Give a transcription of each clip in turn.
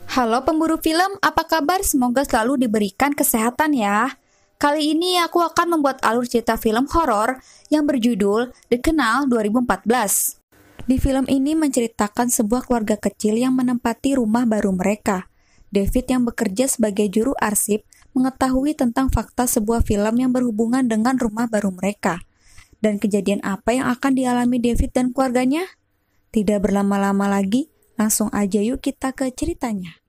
Halo pemburu film, apa kabar? Semoga selalu diberikan kesehatan ya. Kali ini aku akan membuat alur cerita film horor yang berjudul The Canal 2014. Di film ini menceritakan sebuah keluarga kecil yang menempati rumah baru mereka. David yang bekerja sebagai juru arsip mengetahui tentang fakta sebuah film yang berhubungan dengan rumah baru mereka. Dan kejadian apa yang akan dialami David dan keluarganya? Tidak berlama-lama lagi, langsung aja yuk kita ke ceritanya.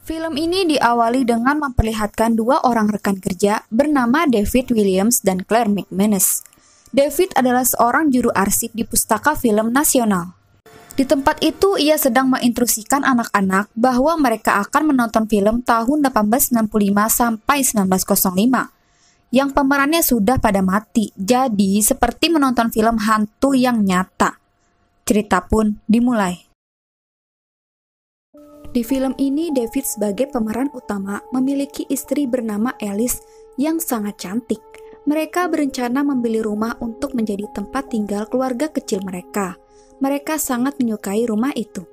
Film ini diawali dengan memperlihatkan dua orang rekan kerja bernama David Williams dan Claire McManus. David adalah seorang juru arsip di Pustaka Film Nasional. Di tempat itu, ia sedang menginstruksikan anak-anak bahwa mereka akan menonton film tahun 1865 sampai 1905, yang pemerannya sudah pada mati, jadi seperti menonton film hantu yang nyata. Cerita pun dimulai. Di film ini, David sebagai pemeran utama memiliki istri bernama Alice yang sangat cantik. Mereka berencana membeli rumah untuk menjadi tempat tinggal keluarga kecil mereka. Mereka sangat menyukai rumah itu.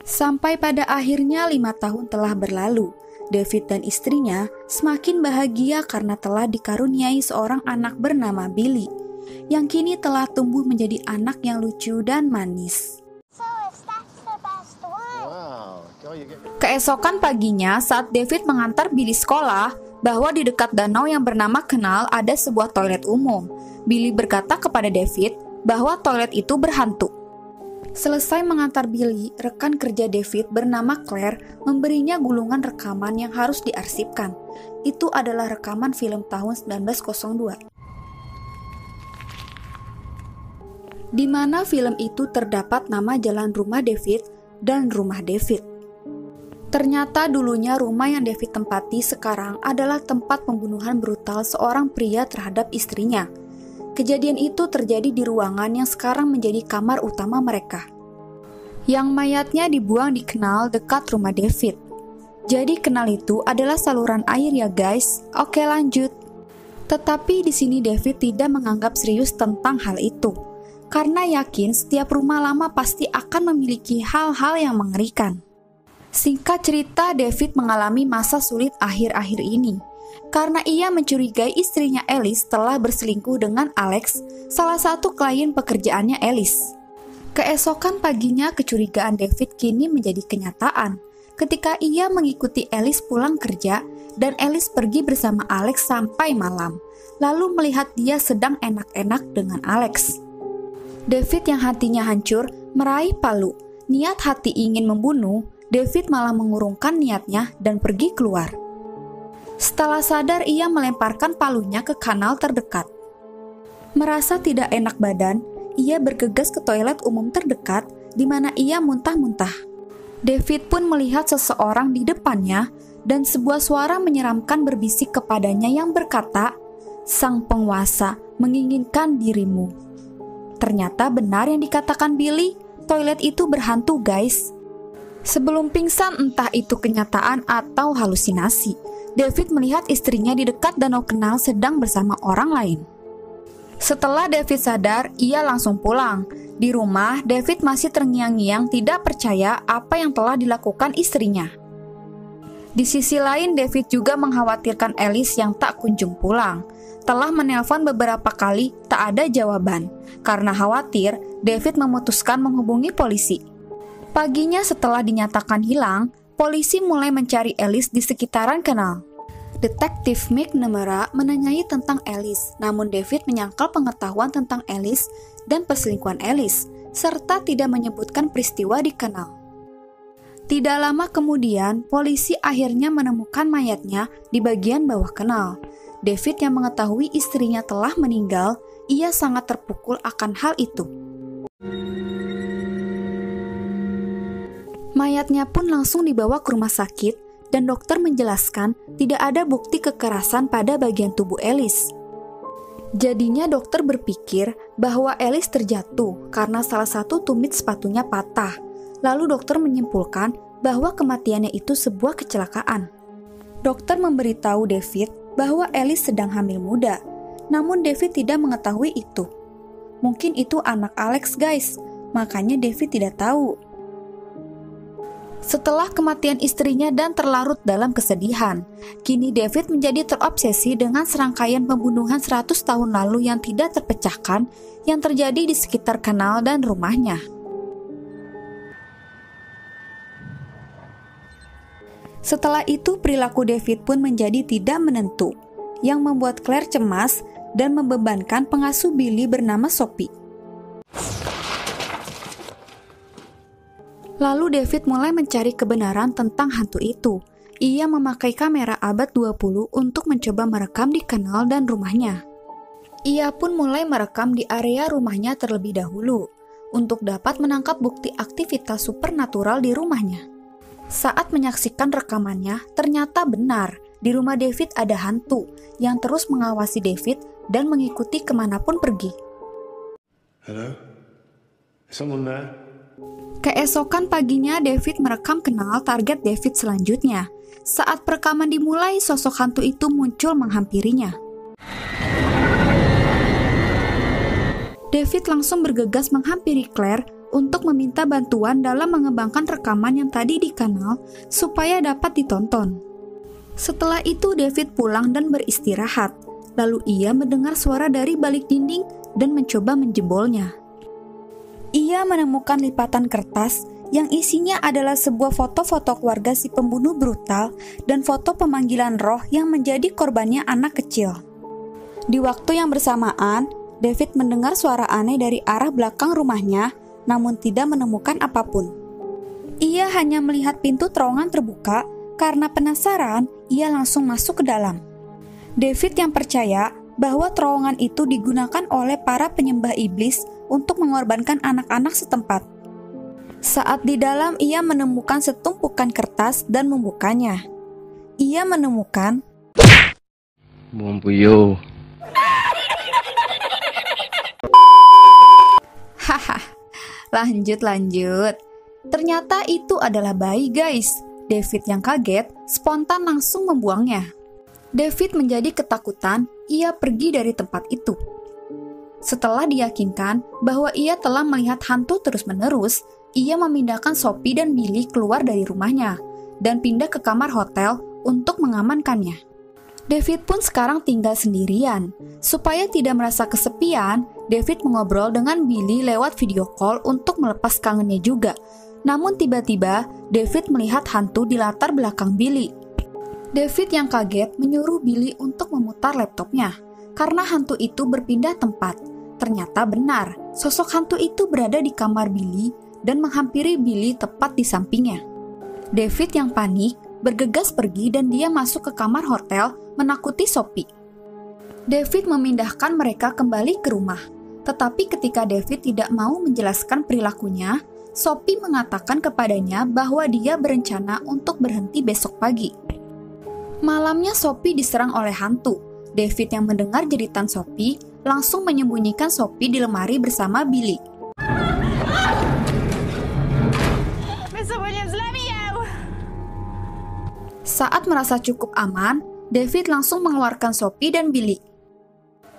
Sampai pada akhirnya 5 tahun telah berlalu. David dan istrinya semakin bahagia karena telah dikaruniai seorang anak bernama Billy, yang kini telah tumbuh menjadi anak yang lucu dan manis. Keesokan paginya, saat David mengantar Billy sekolah, bahwa di dekat danau yang bernama Canal ada sebuah toilet umum. Billy berkata kepada David bahwa toilet itu berhantu. Selesai mengantar Billy, rekan kerja David bernama Claire memberinya gulungan rekaman yang harus diarsipkan. Itu adalah rekaman film tahun 1902. Di mana film itu terdapat nama jalan rumah David dan rumah David. Ternyata dulunya rumah yang David tempati sekarang adalah tempat pembunuhan brutal seorang pria terhadap istrinya. Kejadian itu terjadi di ruangan yang sekarang menjadi kamar utama mereka, yang mayatnya dibuang di kanal dekat rumah David. Jadi kanal itu adalah saluran air ya guys. Oke, lanjut. Tetapi di sini David tidak menganggap serius tentang hal itu, karena yakin setiap rumah lama pasti akan memiliki hal-hal yang mengerikan. Singkat cerita, David mengalami masa sulit akhir-akhir ini karena ia mencurigai istrinya Alice telah berselingkuh dengan Alex, salah satu klien pekerjaannya Alice. Keesokan paginya, kecurigaan David kini menjadi kenyataan ketika ia mengikuti Alice pulang kerja dan Alice pergi bersama Alex sampai malam, lalu melihat dia sedang enak-enak dengan Alex. David yang hatinya hancur meraih palu. Niat hati ingin membunuh, David malah mengurungkan niatnya dan pergi keluar. Setelah sadar, ia melemparkan palunya ke kanal terdekat. Merasa tidak enak badan, ia bergegas ke toilet umum terdekat di mana ia muntah-muntah. David pun melihat seseorang di depannya dan sebuah suara menyeramkan berbisik kepadanya yang berkata, "Sang penguasa menginginkan dirimu." Ternyata benar yang dikatakan Billy, toilet itu berhantu guys. Sebelum pingsan, entah itu kenyataan atau halusinasi, David melihat istrinya di dekat danau Canal sedang bersama orang lain. Setelah David sadar, ia langsung pulang. Di rumah, David masih terngiang-ngiang tidak percaya apa yang telah dilakukan istrinya. Di sisi lain, David juga mengkhawatirkan Alice yang tak kunjung pulang. Telah menelpon beberapa kali, tak ada jawaban. Karena khawatir, David memutuskan menghubungi polisi. Paginya setelah dinyatakan hilang, polisi mulai mencari Alice di sekitaran kanal. Detektif McNamara menanyai tentang Alice, namun David menyangkal pengetahuan tentang Alice dan perselingkuhan Alice, serta tidak menyebutkan peristiwa di kanal. Tidak lama kemudian, polisi akhirnya menemukan mayatnya di bagian bawah kanal. David yang mengetahui istrinya telah meninggal, ia sangat terpukul akan hal itu. Mayatnya pun langsung dibawa ke rumah sakit dan dokter menjelaskan tidak ada bukti kekerasan pada bagian tubuh Alice. Jadinya dokter berpikir bahwa Alice terjatuh karena salah satu tumit sepatunya patah. Lalu dokter menyimpulkan bahwa kematiannya itu sebuah kecelakaan. Dokter memberitahu David bahwa Alice sedang hamil muda. Namun David tidak mengetahui itu. Mungkin itu anak Alex guys, makanya David tidak tahu. Setelah kematian istrinya dan terlarut dalam kesedihan, kini David menjadi terobsesi dengan serangkaian pembunuhan 100 tahun lalu yang tidak terpecahkan yang terjadi di sekitar kanal dan rumahnya. Setelah itu perilaku David pun menjadi tidak menentu, yang membuat Claire cemas dan membebankan pengasuh Billy bernama Sophie. Lalu David mulai mencari kebenaran tentang hantu itu. Ia memakai kamera abad 20 untuk mencoba merekam di kanal dan rumahnya. Ia pun mulai merekam di area rumahnya terlebih dahulu, untuk dapat menangkap bukti aktivitas supernatural di rumahnya. Saat menyaksikan rekamannya, ternyata benar, di rumah David ada hantu yang terus mengawasi David dan mengikuti kemanapun pergi. Hello? Is someone there? Keesokan paginya, David merekam kenal target David selanjutnya. Saat perekaman dimulai, sosok hantu itu muncul menghampirinya. David langsung bergegas menghampiri Claire untuk meminta bantuan dalam mengembangkan rekaman yang tadi di kanal supaya dapat ditonton. Setelah itu, David pulang dan beristirahat. Lalu ia mendengar suara dari balik dinding dan mencoba menjebolnya. Ia menemukan lipatan kertas yang isinya adalah sebuah foto-foto keluarga si pembunuh brutal dan foto pemanggilan roh yang menjadi korbannya anak kecil. Di waktu yang bersamaan, David mendengar suara aneh dari arah belakang rumahnya, namun tidak menemukan apapun. Ia hanya melihat pintu terowongan terbuka. Karena penasaran, ia langsung masuk ke dalam. David yang percaya bahwa terowongan itu digunakan oleh para penyembah iblis untuk mengorbankan anak-anak setempat. Saat di dalam, ia menemukan setumpukan kertas dan membukanya. Ia menemukan Buyo. Haha, lanjut. Ternyata itu adalah bayi guys. David yang kaget, spontan langsung membuangnya. David menjadi ketakutan, ia pergi dari tempat itu. Setelah diyakinkan bahwa ia telah melihat hantu terus-menerus, ia memindahkan Sophie dan Billy keluar dari rumahnya dan pindah ke kamar hotel untuk mengamankannya. David pun sekarang tinggal sendirian. Supaya tidak merasa kesepian, David mengobrol dengan Billy lewat video call untuk melepas kangennya juga. Namun tiba-tiba, David melihat hantu di latar belakang Billy. David yang kaget menyuruh Billy untuk memutar laptopnya, karena hantu itu berpindah tempat. Ternyata benar, sosok hantu itu berada di kamar Billy dan menghampiri Billy tepat di sampingnya. David yang panik, bergegas pergi dan dia masuk ke kamar hotel menakuti Sophie. David memindahkan mereka kembali ke rumah, tetapi ketika David tidak mau menjelaskan perilakunya, Sophie mengatakan kepadanya bahwa dia berencana untuk berhenti besok pagi. Malamnya Sophie diserang oleh hantu. David yang mendengar jeritan Sophie langsung menyembunyikan Sophie di lemari bersama Billy. Saat merasa cukup aman, David langsung mengeluarkan Sophie dan Billy.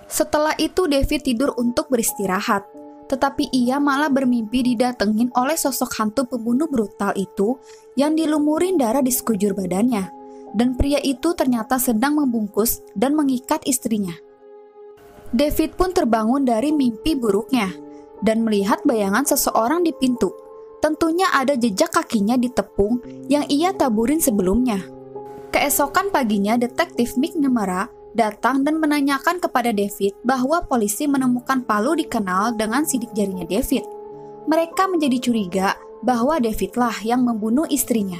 Setelah itu David tidur untuk beristirahat. Tetapi ia malah bermimpi didatengin oleh sosok hantu pembunuh brutal itu yang dilumurin darah di sekujur badannya. Dan pria itu ternyata sedang membungkus dan mengikat istrinya. David pun terbangun dari mimpi buruknya dan melihat bayangan seseorang di pintu. Tentunya ada jejak kakinya di tepung yang ia taburin sebelumnya. Keesokan paginya, detektif McNamara datang dan menanyakan kepada David bahwa polisi menemukan palu di kanal dengan sidik jarinya David. Mereka menjadi curiga bahwa Davidlah yang membunuh istrinya.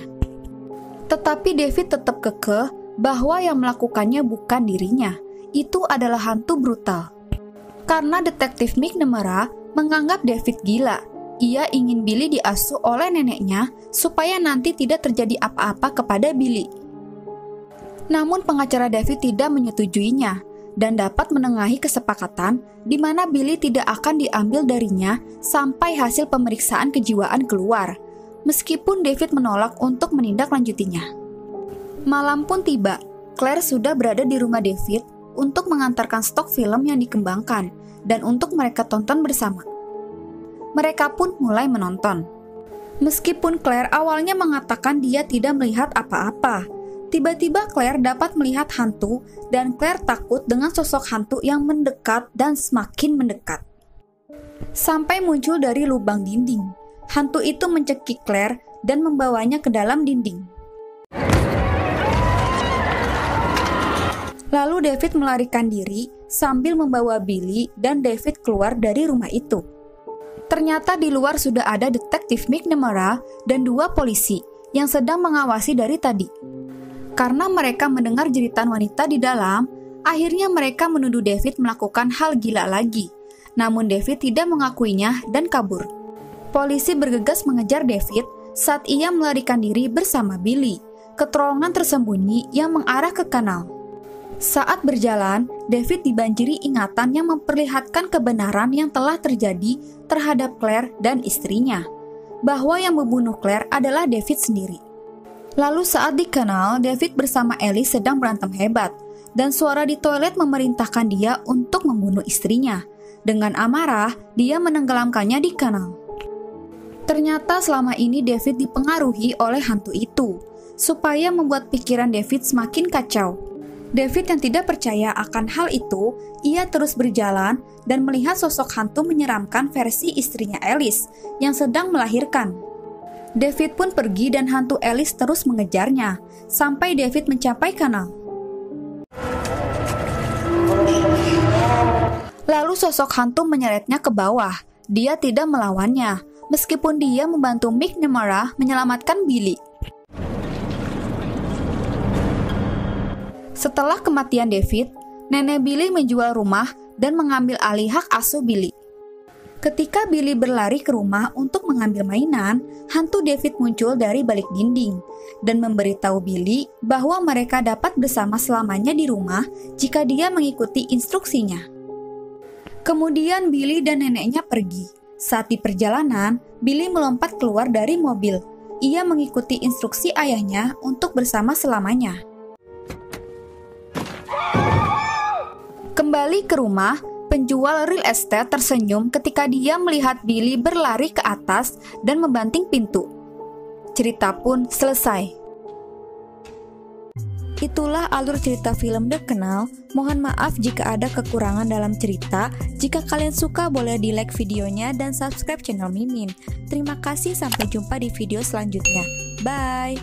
Tetapi David tetap kekeh bahwa yang melakukannya bukan dirinya, itu adalah hantu brutal. Karena detektif McNamara menganggap David gila, ia ingin Billy diasuh oleh neneknya supaya nanti tidak terjadi apa-apa kepada Billy. Namun pengacara David tidak menyetujuinya dan dapat menengahi kesepakatan di mana Billy tidak akan diambil darinya sampai hasil pemeriksaan kejiwaan keluar, meskipun David menolak untuk menindaklanjutinya. Malam pun tiba. Claire sudah berada di rumah David untuk mengantarkan stok film yang dikembangkan dan untuk mereka tonton bersama. Mereka pun mulai menonton. Meskipun Claire awalnya mengatakan dia tidak melihat apa-apa, tiba-tiba Claire dapat melihat hantu dan Claire takut dengan sosok hantu yang mendekat dan semakin mendekat. Sampai muncul dari lubang dinding. Hantu itu mencekik Claire dan membawanya ke dalam dinding. Lalu David melarikan diri sambil membawa Billy dan David keluar dari rumah itu. Ternyata di luar sudah ada detektif McNamara dan 2 polisi yang sedang mengawasi dari tadi. Karena mereka mendengar jeritan wanita di dalam, akhirnya mereka menuduh David melakukan hal gila lagi. Namun David tidak mengakuinya dan kabur. Polisi bergegas mengejar David saat ia melarikan diri bersama Billy ke terowongan tersembunyi yang mengarah ke kanal. Saat berjalan, David dibanjiri ingatan yang memperlihatkan kebenaran yang telah terjadi terhadap Claire dan istrinya, bahwa yang membunuh Claire adalah David sendiri. Lalu saat di kanal, David bersama Alice sedang berantem hebat, dan suara di toilet memerintahkan dia untuk membunuh istrinya. Dengan amarah, dia menenggelamkannya di kanal. Ternyata selama ini David dipengaruhi oleh hantu itu, supaya membuat pikiran David semakin kacau. David yang tidak percaya akan hal itu, ia terus berjalan dan melihat sosok hantu menyeramkan versi istrinya Alice yang sedang melahirkan. David pun pergi dan hantu Alice terus mengejarnya, sampai David mencapai kanal. Lalu sosok hantu menyeretnya ke bawah. Dia tidak melawannya, meskipun dia membantu McNamara menyelamatkan Billy. Setelah kematian David, nenek Billy menjual rumah dan mengambil alih hak asuh Billy. Ketika Billy berlari ke rumah untuk mengambil mainan, hantu David muncul dari balik dinding dan memberitahu Billy bahwa mereka dapat bersama selamanya di rumah jika dia mengikuti instruksinya. Kemudian Billy dan neneknya pergi. Saat di perjalanan, Billy melompat keluar dari mobil. Ia mengikuti instruksi ayahnya untuk bersama selamanya. Kembali ke rumah, penjual real estate tersenyum ketika dia melihat Billy berlari ke atas dan membanting pintu. Cerita pun selesai. Itulah alur cerita film The Canal. Mohon maaf jika ada kekurangan dalam cerita. Jika kalian suka, boleh di-like videonya dan subscribe channel Mimin. Terima kasih, sampai jumpa di video selanjutnya. Bye!